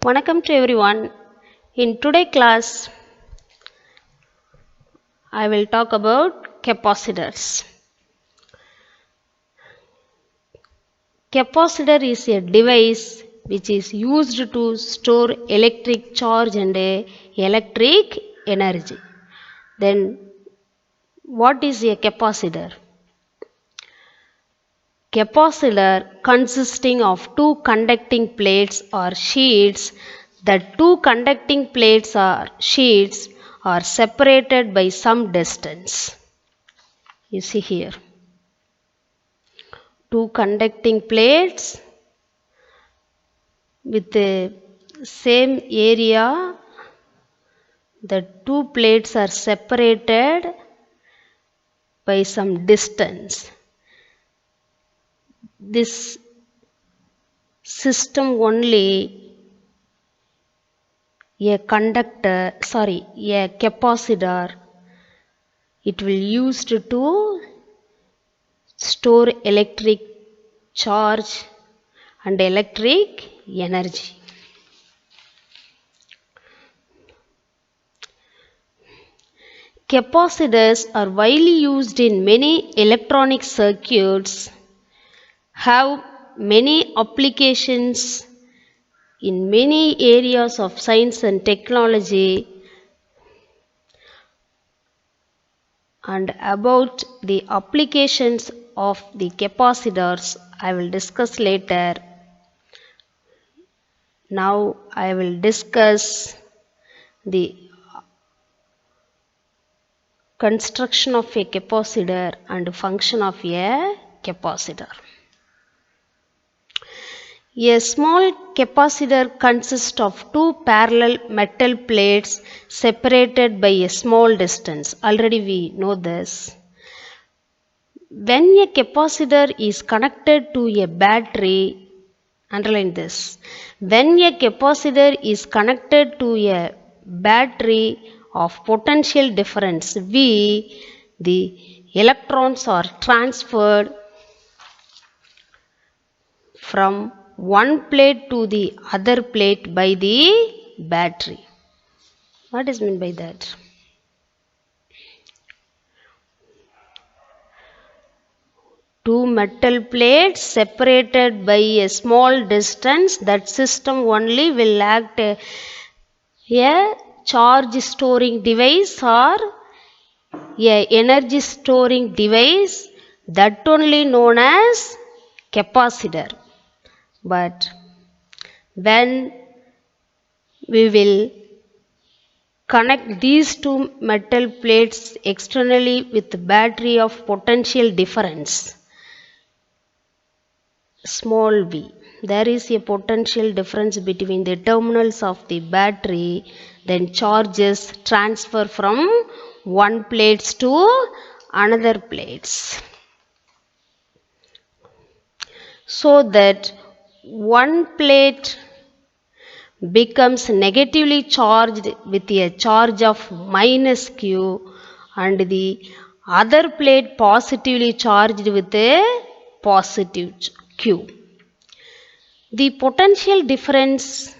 Welcome to everyone. In today's class, I will talk about capacitors. Capacitor is a device which is used to store electric charge and electric energy. Then, what is a capacitor? Capacitor consisting of two conducting plates or sheets. The two conducting plates or sheets are separated by some distance. You see here, two conducting plates with the same area. The two plates are separated by some distance. This system only a capacitor, it will used to store electric charge and electric energy. Capacitors are widely used in many electronic circuits, have many applications in many areas of science and technology. And about the applications of the capacitors, I will discuss later. Now I will discuss the construction of a capacitor and function of a capacitor. A small capacitor consists of two parallel metal plates separated by a small distance. Already we know this. When a capacitor is connected to a battery, underline this. When a capacitor is connected to a battery of potential difference V, the electrons are transferred from one plate to the other plate by the battery. What is meant by that? Two metal plates separated by a small distance, that system only will act a charge storing device or a energy storing device, that only known as capacitor. But when we will connect these two metal plates externally with the battery of potential difference, small v, there is a potential difference between the terminals of the battery, then charges transfer from one plates to another plates, so that one plate becomes negatively charged with a charge of minus q and the other plate positively charged with a positive q. The potential difference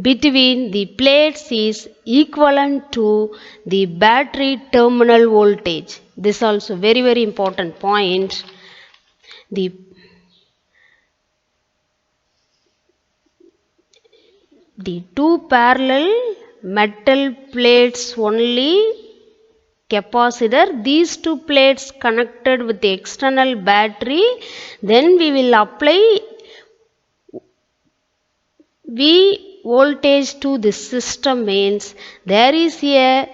between the plates is equivalent to the battery terminal voltage. This is also very important point. The two parallel metal plates only capacitor, these two plates connected with the external battery, then we will apply V voltage to this system, means there is a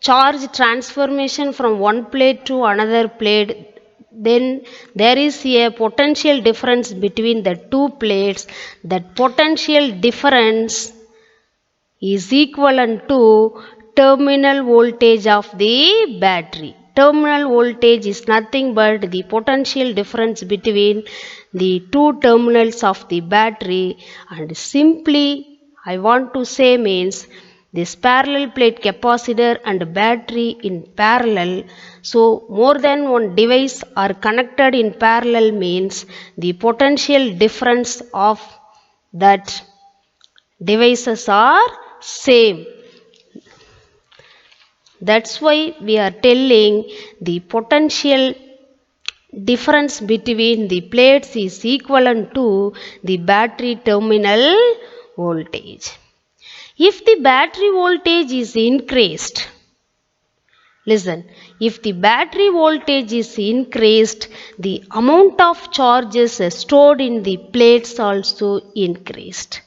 charge transformation from one plate to another plate, then there is a potential difference between the two plates. That potential difference is equivalent to terminal voltage of the battery. Terminal voltage is nothing but the potential difference between the two terminals of the battery, and simply I want to say means this parallel plate capacitor and battery in parallel. So more than one device are connected in parallel means the potential difference of that devices are same. That's why we are telling the potential difference between the plates is equivalent to the battery terminal voltage. If the battery voltage is increased, listen, if the battery voltage is increased, the amount of charges stored in the plates also increased.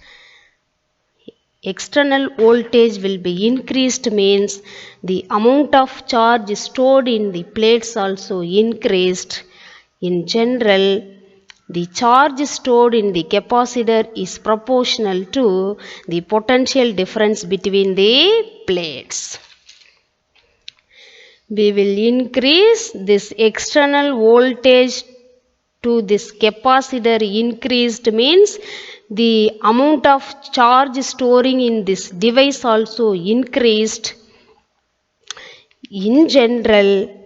External voltage will be increased means the amount of charge stored in the plates also increased. In general, the charge stored in the capacitor is proportional to the potential difference between the plates. We will increase this external voltage to this capacitor increased means the amount of charge storing in this device also increased. In general,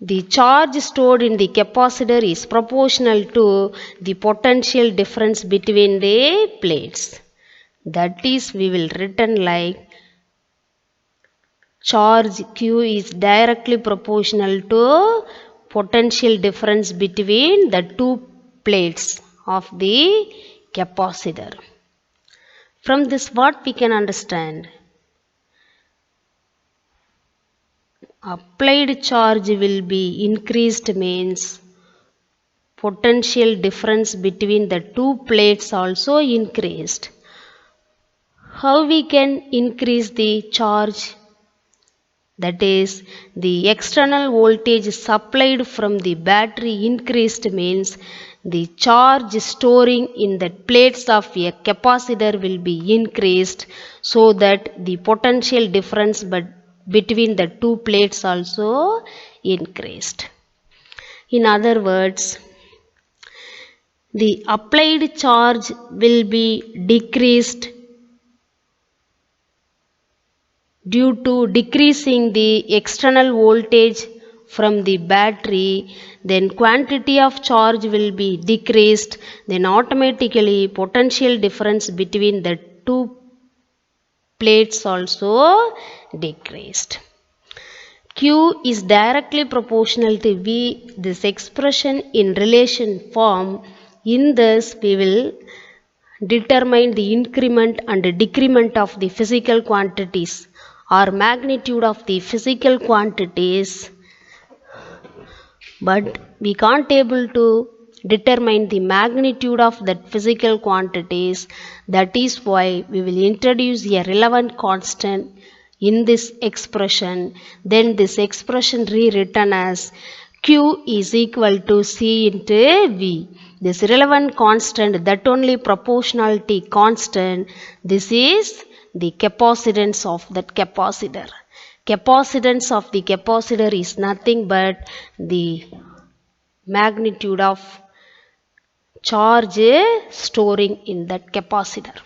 the charge stored in the capacitor is proportional to the potential difference between the plates. That is, we will written like charge Q is directly proportional to potential difference between the two plates of the capacitor. From this, what we can understand? Applied charge will be increased means potential difference between the two plates also increased. How we can increase the charge? That is, the external voltage supplied from the battery increased means the charge storing in the plates of a capacitor will be increased, so that the potential difference between the two plates also increased. In other words, the applied charge will be decreased due to decreasing the external voltage from the battery, then quantity of charge will be decreased, then automatically potential difference between the two plates also decreased. Q is directly proportional to V. This expression in relation form. In this, we will determine the increment and decrement of the physical quantities or magnitude of the physical quantities, but we can't able to determine the magnitude of that physical quantities. That is why we will introduce a relevant constant in this expression. Then this expression rewritten as Q is equal to C into V. This relevant constant, that only proportionality constant, this is the capacitance of that capacitor. Capacitance of the capacitor is nothing but the magnitude of charge storing in that capacitor.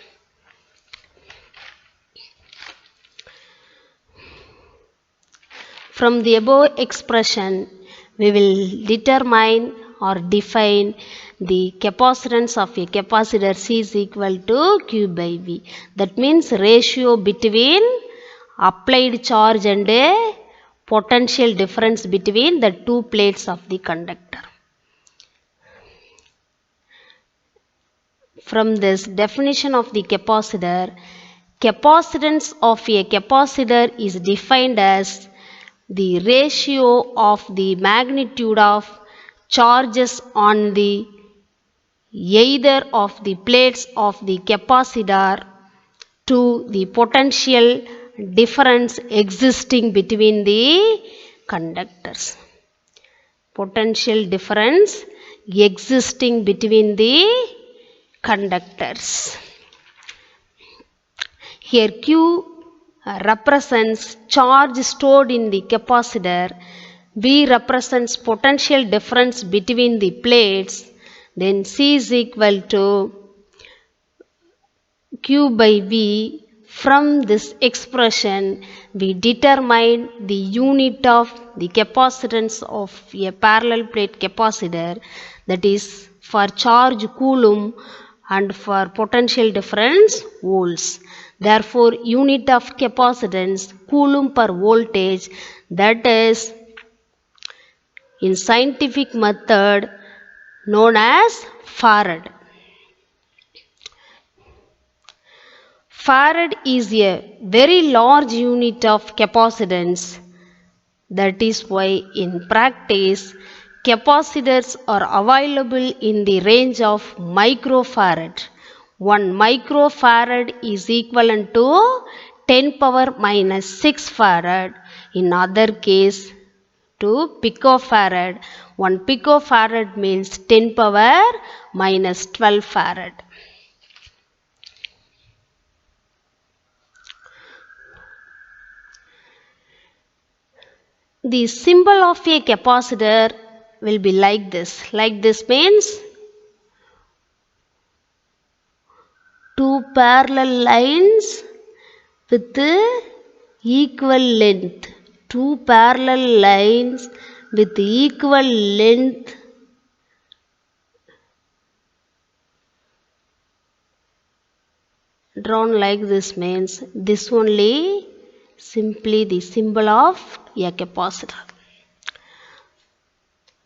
From the above expression, we will determine or define the capacitance of a capacitor C is equal to Q by V. That means ratio between applied charge and a potential difference between the two plates of the conductor. From this definition of the capacitor, capacitance of a capacitor is defined as the ratio of the magnitude of charges on the either of the plates of the capacitor to the potential difference existing between the conductors. Potential difference existing between the conductors. Here Q represents charge stored in the capacitor, V represents potential difference between the plates, then C is equal to Q by V. From this expression, we determine the unit of the capacitance of a parallel plate capacitor, that is, for charge coulomb, and for potential difference volts. Therefore, unit of capacitance coulomb per voltage, that is in scientific method known as farad. Farad is a very large unit of capacitance. That is why in practice capacitors are available in the range of microfarad. 1 microfarad is equivalent to 10 power minus 6 farad. In other case, to picofarad. 1 picofarad means 10 power minus 12 farad. The symbol of a capacitor will be like this. Like this means two parallel lines with equal length. Two parallel lines with equal length drawn like this means this only simply the symbol of a capacitor.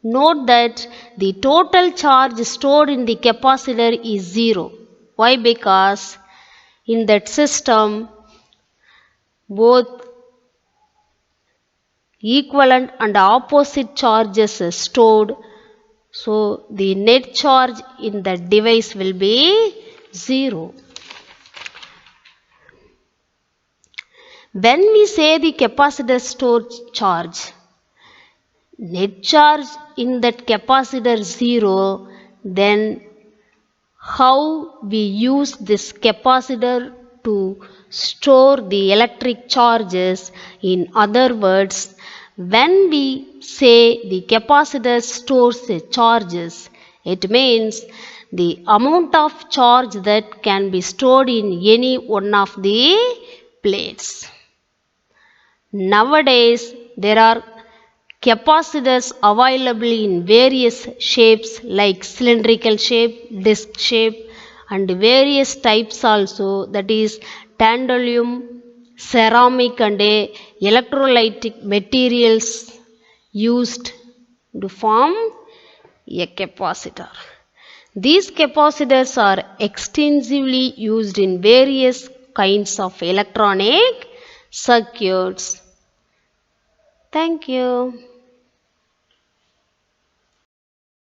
Note that the total charge stored in the capacitor is 0. Why? Because in that system both equivalent and opposite charges are stored. So the net charge in the device will be 0. When we say the capacitor stores charge, net charge in that capacitor 0, then how we use this capacitor to store the electric charges? In other words, when we say the capacitor stores the charges, it means the amount of charge that can be stored in any one of the plates. Nowadays, there are capacitors available in various shapes like cylindrical shape, disc shape, and various types also, that is tantalum, ceramic and electrolytic materials used to form a capacitor. These capacitors are extensively used in various kinds of electronic circuits. Thank you.